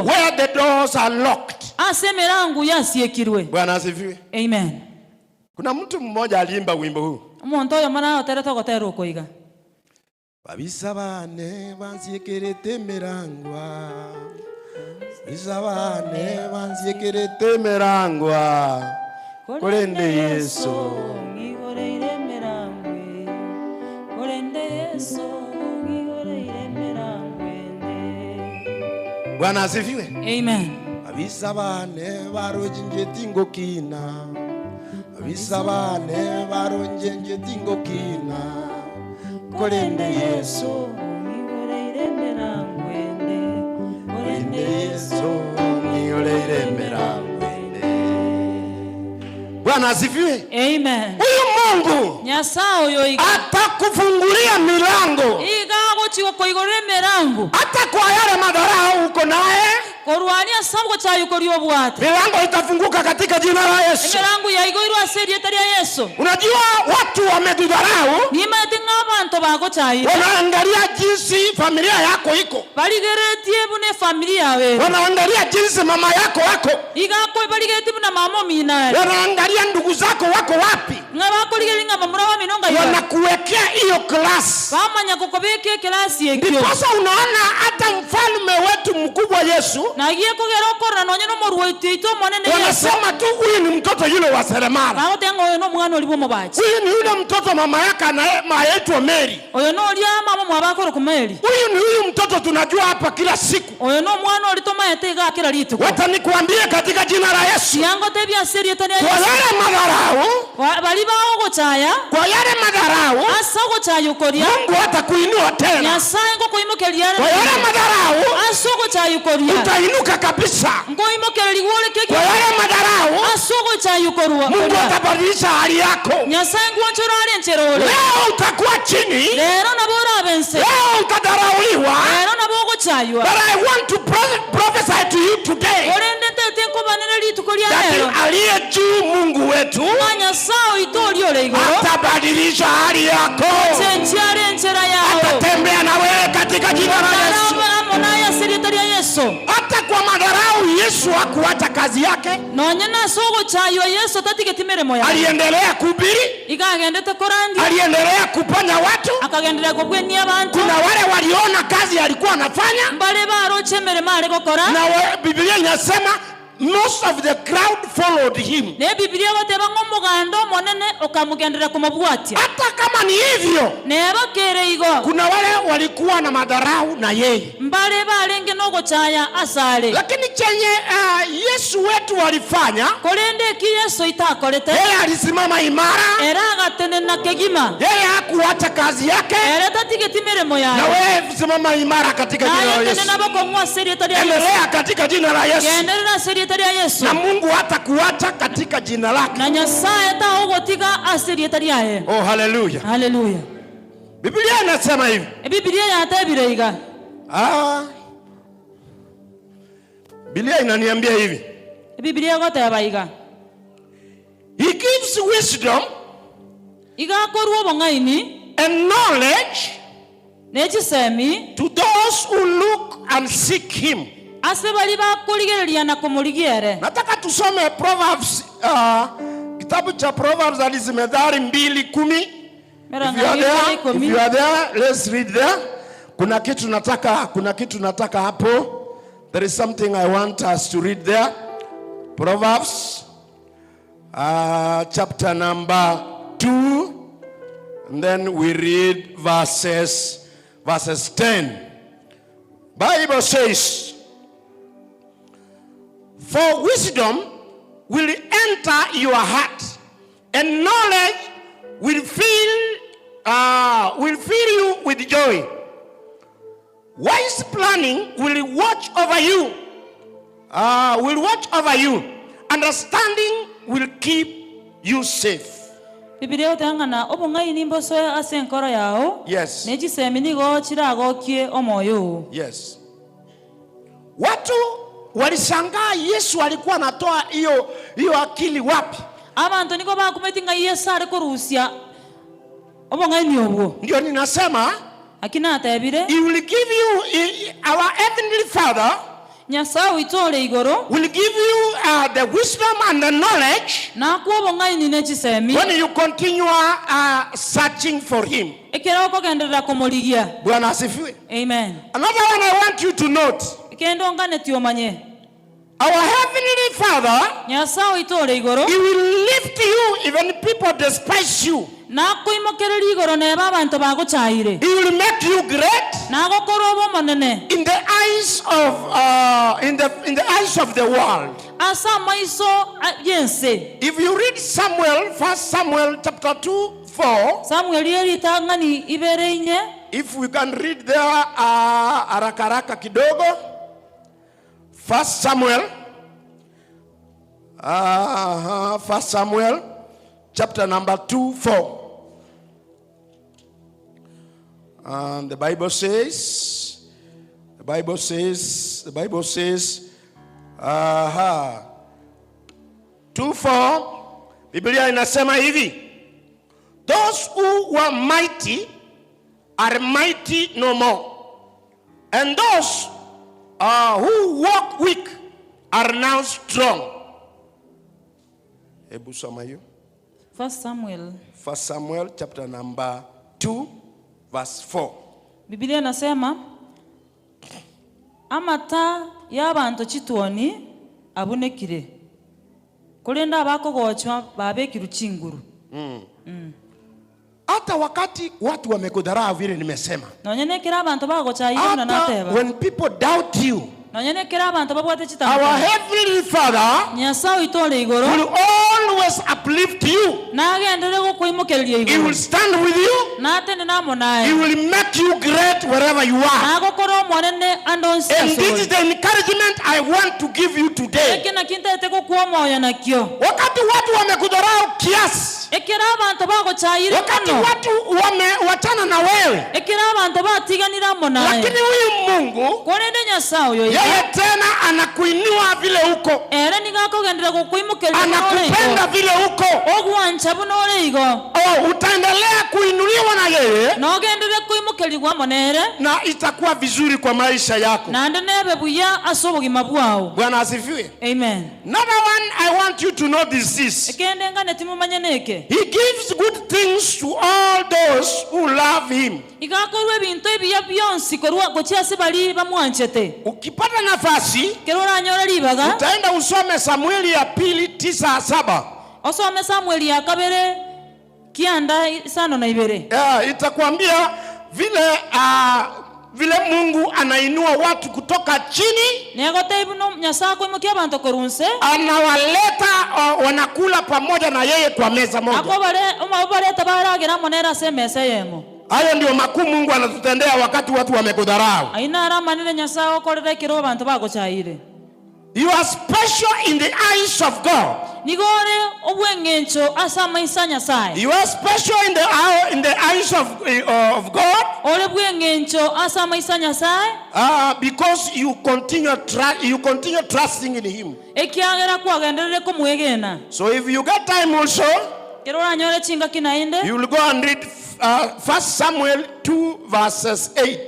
where the doors are locked. Amen. Kuna mtu mmoja aliimba wimbo huu. Babisabane bansiekerete merangwa. Babisabane bansiekerete merangwa. Kolende Yesu. Bwana asifiwe. Amen. Abisabane baronje tingo kina. Abisabane baronje tingo kina. Kolende Yesu. Kolende Yesu niolele merangwende. Bwana asifiwe. Amen. Huyu Mungu atakufungulia milango. Hata kwa yale madharau uko naye, milango itafunguka katika jina la Yesu. Unajua watu wamedharau, wanaangalia jinsi familia yako iko, wanaangalia jinsi mama yako wako, wanaangalia ndugu zako wako wapi, wanakuwekea hiyo class. Ndiposa unaona hata mfalme wetu mkubwa Yesu wanasema tu huyu ni mtoto yule wa seremala, huyu ni yule mtoto mama yake anaitwa Mary, huyu ni huyu mtoto tunajua hapa kila siku. Watanikuambia katika jina la Yesu, kwa yale madharau, kwa yale madharau Mungu atakuinua tena. Kwa yale madharau utainuka kabisa. Kwa yale madharau Mungu atabadilisha hali yako. Leo utakuwa chini, leo utadharauliwa, but I want to prophesy to you today that aliye juu Mungu wetu atabadilisha hali yako, atatembea na wewe katika jina la Yesu. Hata kwa madharau Yesu hakuacha kazi yake, aliendelea kuhubiri, aliendelea kuponya watu. Kuna wale waliona kazi alikuwa anafanya, na Biblia inasema most of the crowd followed him. Hata kama ni hivyo, kuna wale walikuwa na madharau na yeye, lakini chenye Yesu wetu walifanya, yeye alisimama imara, yeye hakuacha kazi yake, na wewe simama imara katika jina la Yesu. Endelea katika jina la Yesu. rieta ria Yesu. Na Mungu hata kuacha katika jina lake. Na Nyasaye ta ugotiga ase rieta riaye. Oh, hallelujah. Hallelujah. Biblia inasema hivi. Biblia yatabire iga. Biblia inaniambia hivi. Biblia gote abaiga. He gives wisdom, iga koruo bongaini, and knowledge nechisemi to those who look and seek him. Asebali ba kuligeria na kumuligiere. Nataka tusome Proverbs, kitabu cha Proverbs alizimedhari 2:10. If you are there, let's read there. Kuna kitu nataka hapo. There is something I want us to read there. Proverbs chapter number 2, and then we read verses 10. Bible says, for wisdom will enter your heart, and knowledge will fill you with joy. Wise planning will watch over you. Understanding will keep you safe. Biblia utangana obongai nimboso asenkoro yao. Yes. Nechisemi nigo chiragokie omoyo. Yes. Watu walishangaa Yesu alikuwa anatoa hiyo akili wapi? Abantu niko bakumetinga Yesu ari kurusia obongai ni obwo. Ndio ninasema akina atabire. He will give you, our heavenly Father Nyasaye itole igoro will give you the wisdom and the knowledge na kuobongai ni nechisemi when you continue searching for him. Ekera kogendera komoligia. Bwana asifiwe. Amen. Another one I want you to note. Kendo ngane tiomanye. Our heavenly Father, Nyasaye itole igoro, he will lift you even people despise you. Na kuimokereri igoro ne babantu baguchaire. He will make you great. Na gokorobo manene. In the eyes of in the eyes of the world. Asa maiso yense. If you read Samuel, 1 Samuel chapter 2:4. Samuel yeri tangani ibereinye. If we can read there haraka kidogo. 1 Samuel 1 Samuel chapter number 2:4. And the Bible says 2:4, Biblia inasema hivi, those who were mighty are mighty no more, and those who walk weak are now strong. Hebu soma hiyo. 1 Samuel chapter number 2 verse 4. Biblia nasema amata y'abantu chituoni abunekire kulenda abakogochwa babekiru chinguru. Hata wakati watu wamekudharau vile nimesema. Nonyenekera abantu bagochaira na nateba. When people doubt you, our heavenly Father will always uplift you. He will stand with you. He will make you great wherever you are. And this is the encouragement I want to give you today. Wakati watu wamekudharau kiasi, wakati watu wamewachana na wewe, lakini huyu Mungu yeye tena anakuinua vile uko, anakupenda vile uko. Utaendelea kuinuliwa na yeye, na itakuwa vizuri kwa maisha yako. Bwana asifiwe. Amen. Number one, I want you to know this. He gives good things to all those who love him. Ukipata nafasi, utaenda usome Samueli ya 2:9-7. Osome Samueli ya kabere kianda 5:2. Itakwambia vile Mungu anainua watu kutoka chini, anawaleta wanakula pamoja na yeye kwa meza moja. Hayo ndio makuu Mungu anatutendea wakati watu wamekudharau. You are special in the eyes of God. You are special in the eyes of God. Because you continue trusting in Him. So if you get time also, you will go and read 1 Samuel 2 verses 8.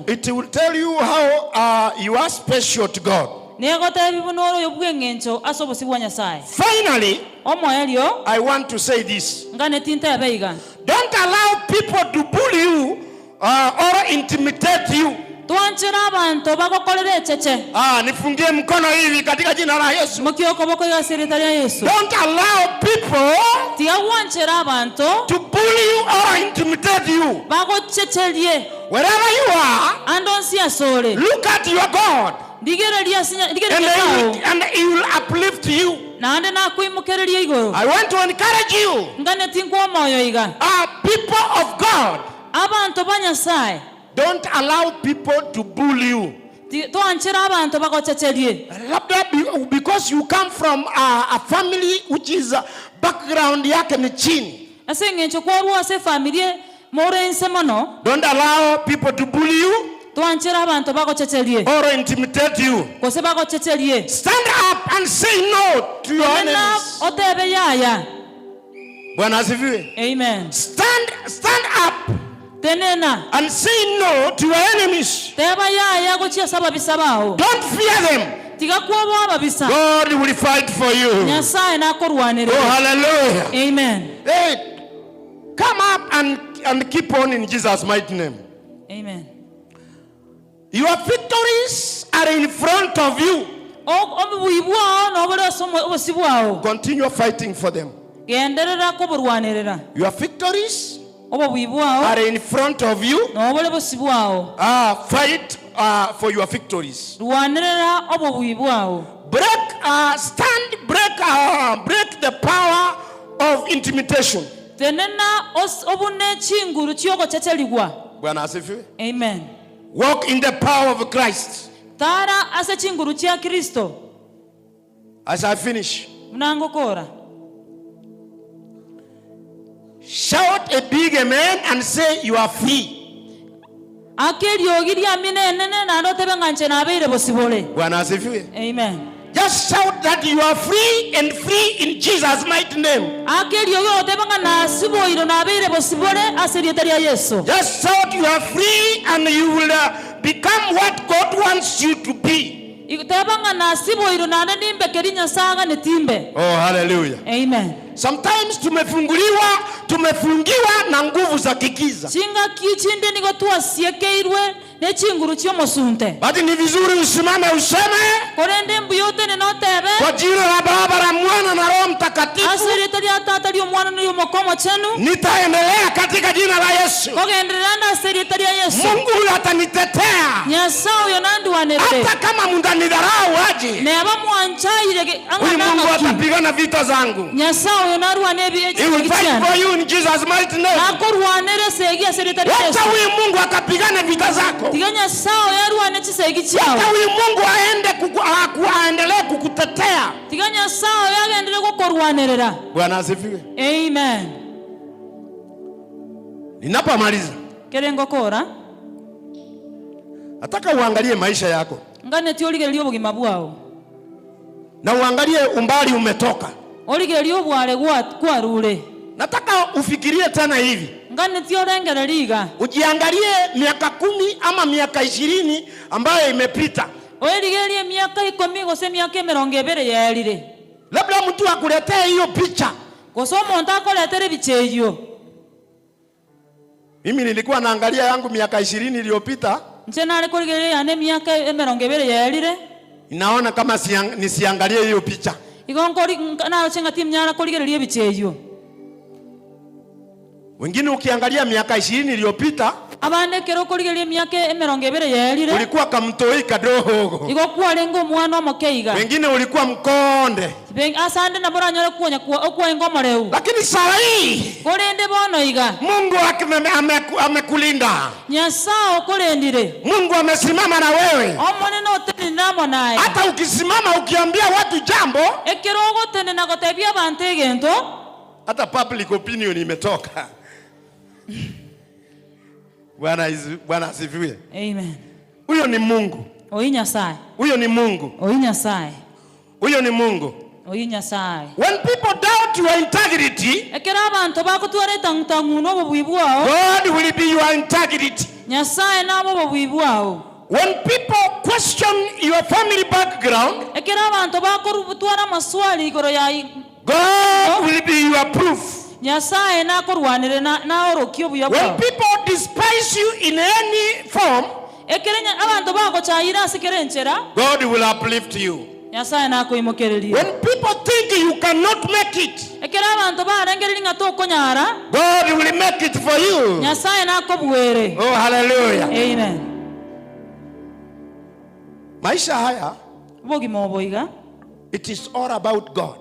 It will tell you how you are special to God. Finally, I want to say this. Don't allow people to bully you or intimidate you. Nifungie mkono hivi katika jina la Yesu. Don't allow people to bully you or intimidate you. Wherever you are, look at your God, and He will uplift you. I want to encourage you, people of God, don't allow people to bully you. Because you come from a family which is background yake ni chini. Don't allow people to bully you or intimidate you. Stand up and say no to your enemies. Amen. Stand up and say no to your enemies. Don't fear them. God will fight for you. Oh, hallelujah. Amen. Hey, come up and keep on in Jesus' mighty name. Amen. Your victories are in front of you. Continue fighting for them. Your victories are in front of you. Fight for your victories. Break the power of intimidation. Amen. Walk in the power of Christ. As I finish, shout a big amen and say you are free. Amen. Just shout that you are free and free in Jesus' mighty name. Just shout you are free and you will become what God wants you to be. Oh, hallelujah. Amen. Sometimes tumefungiwa na nguvu za kigiza. Basi ni vizuri usimame useme kwa jina la Baba na Mwana na Roho Mtakatifu, nitaendelea katika jina la Yesu. Mungu atanitetea hata kama mnanidharau aje. Mungu atapigana vita zangu. He will fight for you in Jesus' mighty name. Wacha huyu Mungu akapigane vita zako. Wacha huyu Mungu aendelee kukutetea. Bwana asifiwe. Amen. Ninapomaliza, nataka uangalie maisha yako na uangalie umbali umetoka. Nataka ufikirie tena hivi. Ujiangalie miaka 10 ama miaka 20 ambayo imepita. Labda mtu akuletee hiyo picha. Mimi nilikuwa naangalia yangu miaka 20 iliyopita. Naona kama nisiangalie hiyo picha. Wengine ukiangalia miaka 20 iliyopita abande kero kurigeria miaka 20 yerire ulikuwa kamtoi kadogo, igokuwa lengo mwana omokeiga, wengine ulikuwa mkonde, asande na bora nyore kuonya okwa ingoma leo, lakini saa hii kolende bono iga Mungu amekulinda. Nyasao kolendire, Mungu amesimama na wewe. omone no tene namo naye, Hata ukisimama ukiambia watu jambo, ekero gotene na gotebia bantu egento, hata public opinion imetoka. Bwana asifiwe. Amen. Huyo ni Mungu. Oinya sai. Huyo ni Mungu. Oinya sai. Huyo ni Mungu. Oinya sai. When people doubt your integrity, ekera abantu bakutwara tangu no bobwibwao, God will be your integrity. Nyasaye nabo bobwibwao. When people question your family background, ekera abantu bakorubutwara maswali igoro ya God will be your proof. Nyasaye na korwanire na orokio buya bwa. When people despise you in any form, ekerenya abantu bagochaira sekerenchera, God will uplift you. Nyasaye na koimokereria. When people think you cannot make it, ekera abantu barengeri ngato konyara, God will make it for you. Nyasaye na kobwere. Oh, hallelujah. Amen. Maisha haya, bogi moboiga, it is all about God.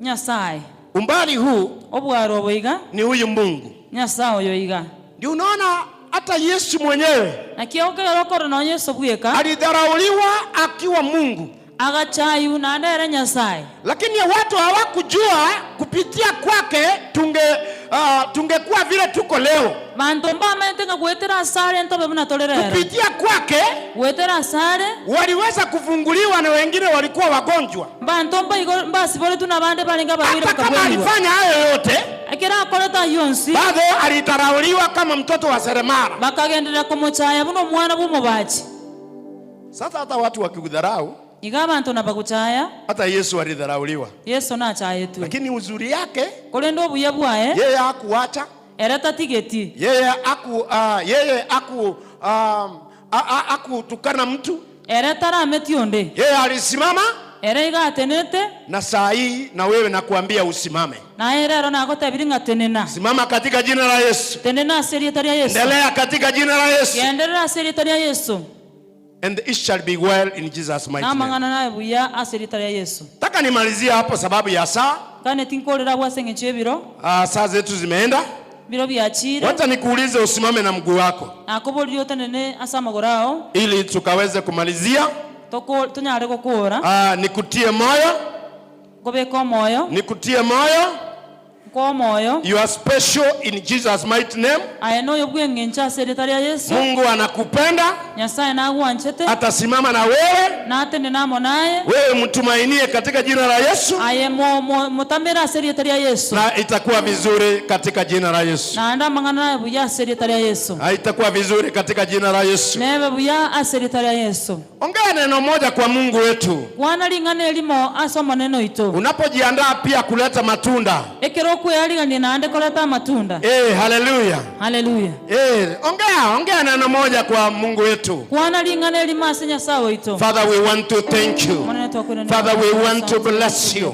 Nyasaye Umbali huu obwaro boiga ni huyu Mungu. Nyasaye yoiga. Ndio unaona hata Yesu mwenyewe akioka na Yesu bweka alidharauliwa akiwa Mungu, agachayu na ndere Nyasaye, lakini watu hawakujua kupitia kwake tungekuwa vile tuko leo. bantu mbamentenga gwetera sare ntobe buna tolera, kupitia kwake gwetera sare waliweza kufunguliwa na wengine walikuwa wagonjwa. bantu mbasi bole tuna bande balinga babiri bakabwa. Kama alifanya hayo yote, akira akoleta yonsi, bado alidharauliwa kama mtoto wa seremala, bakagendera kumuchaya buno mwana bumubachi. Sasa hata watu wakikudharau, iga bantu nabakuchaya, hata Yesu alidharauliwa. Yesu na chaye tu, lakini uzuri yake kolendo obuya bwae, yeye hakuacha, ereta tigeti, yeye hakutukana mtu, ereta rametionde, yeye alisimama. Erega atenete, na saa hii na wewe nakuambia usimame. Na erero na gotabiri ngatenena. Simama katika jina la Yesu. Tenena serikali ya Yesu. Endelea katika jina la Yesu. Endelea serikali ya Yesu. And it shall be well in Jesus mighty name. Na mangana na buya serikali ya Yesu. Taka nimalizie hapo sababu ya saa. Kane tinkolera bwasenge chebiro. Saa zetu zimeenda. Biro biachira. Wacha nikuulize usimame na mguu wako. Akoboli yotenene asama gorao. Ili tukaweze kumalizia. Toko tunyare kokora. Nikutie moyo. Kobeko moyo. Nikutie moyo. Kwa moyo. You are special in Jesus mighty name. Ayeno yobwenge ncha serikali ya Yesu. Mungu anakupenda. Nyasaye na agwanchete. Atasimama na wewe. Na atende namo naye. Wewe mtumainie katika jina la Yesu. Aye mutambira serikali ya Yesu. Na itakuwa vizuri katika jina la Yesu. Na anda mangana naye buya serikali ya Yesu. Itakuwa vizuri katika jina la Yesu. Nebe buya serikali ya Yesu. Ongea neno moja kwa Mungu wetu. Wana lingane elimo asoma neno ito. Unapojiandaa pia kuleta matunda. Ekero kuyalingane na ande kuleta matunda. Hallelujah. Hallelujah. Ongea neno moja kwa Mungu wetu. Wana lingane elimo asenya sawa ito. Father, we want to thank you. Father, we want to bless you.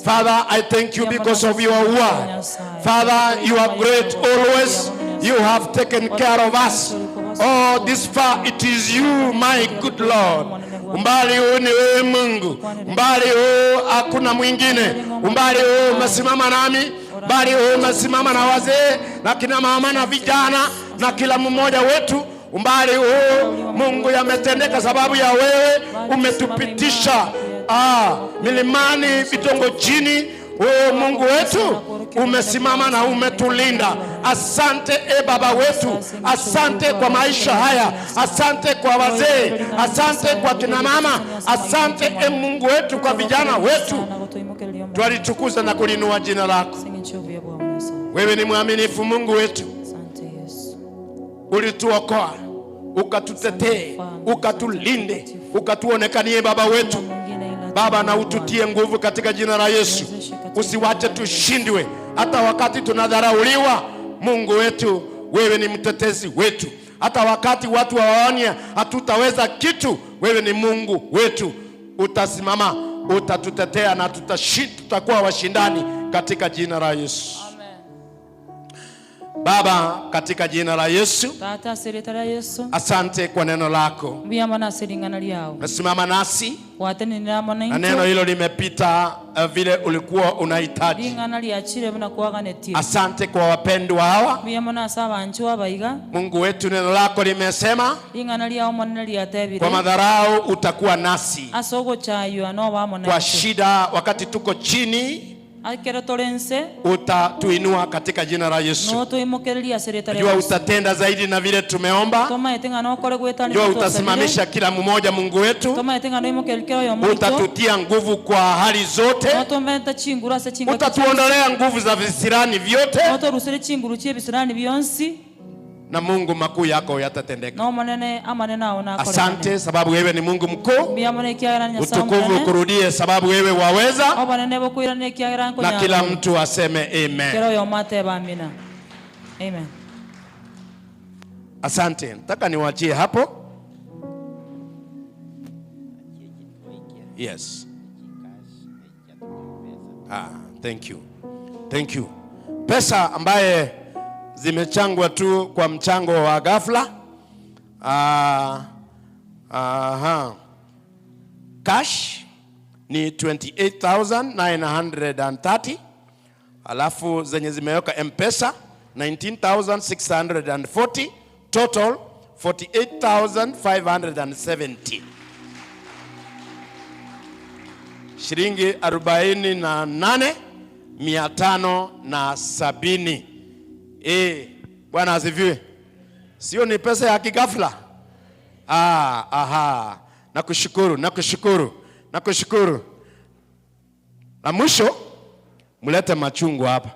Father, I thank you because of your word. Father, you are great always. You have taken care of us. Oh, this far it is you, my good Lord. Umbali huu ni wewe Mungu. Umbali huu hakuna mwingine. Umbali huu umesimama nami. Umbali huu umesimama na wazee na kina mama na vijana na kila mmoja wetu. Umbali huu Mungu yametendeka sababu ya wewe. Umetupitisha milimani, vitongojini. Wewe Mungu wetu umesimama na umetulinda. Asante Baba wetu, asante kwa maisha haya, asante kwa wazee, asante kwa kina mama, asante Mungu wetu kwa vijana wetu. Twalitukuza na kulinua jina lako. Wewe ni mwaminifu Mungu wetu. Ulituokoa, ukatutetee, ukatulinde, ukatuonekanie Baba wetu. Baba, na ututie nguvu katika jina la Yesu. Usiwache tushindwe hata wakati tunadharauliwa. Mungu wetu, wewe ni mtetezi wetu. Hata wakati watu waone hatutaweza kitu, wewe ni Mungu wetu. Utasimama, utatutetea na tutakuwa washindani katika jina la Yesu. Amen. Baba, katika jina la Yesu, Tata sereta la Yesu, asante kwa neno lako. Nasimama nasi na neno hilo limepita vile ulikuwa unahitaji. Asante kwa wapendwa hawa. Mungu wetu, neno lako limesema kwa madharau utakuwa nasi, kwa shida wakati tuko chini utatuinua katika jina la Yesu. Jua utatenda zaidi na vile tumeomba. Jua utasimamisha kila mmoja, Mungu wetu. Utatutia nguvu kwa hali zote. Utatuondolea nguvu za visirani vyote. Na Mungu, makuu yako yatatendeka. Asante sababu wewe ni Mungu mkuu. Utukufu kurudie sababu wewe waweza. Na kila mtu aseme amen. Amen. Asante. Nataka niwaachie hapo. Yes. Thank you. Thank you. Pesa ambaye zimechangwa tu kwa mchango wa ghafla. Cash ni 28,930. Alafu zenye zimeweka M-Pesa 19,640. Total 48,570. Shilingi 48,570. Bwana asifiwe. Sio ni pesa ya kigafla. Nakushukuru. Na mwisho mlete machungwa hapa.